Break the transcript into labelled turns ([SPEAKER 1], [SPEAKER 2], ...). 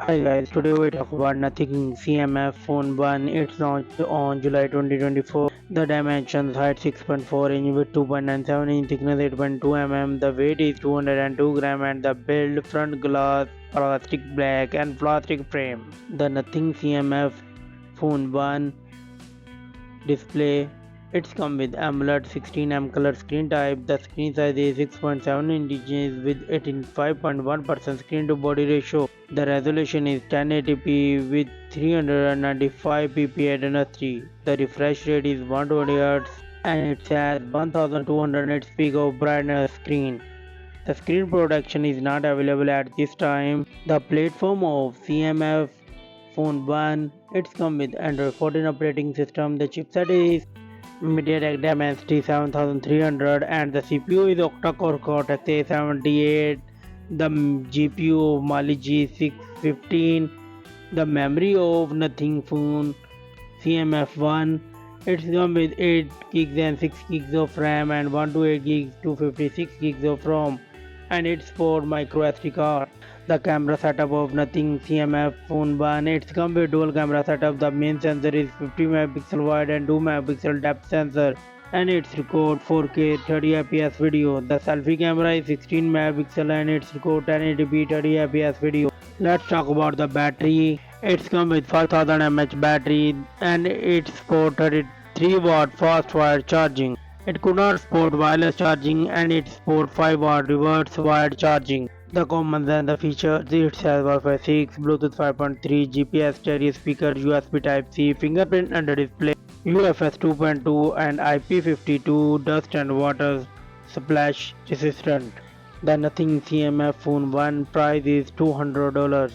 [SPEAKER 1] Hi guys, today we talk about Nothing CMF Phone 1. It's launched on July 2024. The dimensions: height 6.4 inch with 2.97 inch thickness, 8.2 mm. The weight is 202 gram and the build: front glass, plastic black and plastic frame. The Nothing CMF Phone 1 display. It's come with AMOLED 16 color screen type. The screen size is 6.7 inches with 85.1% screen to body ratio. The resolution is 1080p with 395 ppi Retina 3. The refresh rate is 120 Hz and it has 1200 nits peak of brightness screen. The screen protection is not available at this time. The platform of CMF Phone 1. It's come with Android 14 operating system. The chipset is MediaTek Dimensity 7300 and the CPU is octa-core Cortex A78. The GPU of Mali G615. The memory of Nothing Phone CMF1. It's come with 8 gigs and 6 gigs of RAM and 128 gigs to 56 gigs of ROM, and it's for micro SD card. The camera setup of Nothing CMF Phone 1. It's come with dual camera setup. The main sensor is 50 megapixel wide and 2 megapixel depth sensor, and it's record 4K 30 fps video. The selfie camera is 16 megapixel and it's record 1080p 30 fps video. Let's talk about the battery. It's come with 5000 mAh battery and it's for 33 watt fast wire charging. It could not support wireless charging and it support 5 watt reverse wired charging. The commons and the features: it has Wi-Fi 6, Bluetooth 5.3, GPS stereo speaker, USB Type-C, fingerprint under display, UFS 2.2 and IP52 dust and water splash resistant. The Nothing CMF Phone 1 price is $200.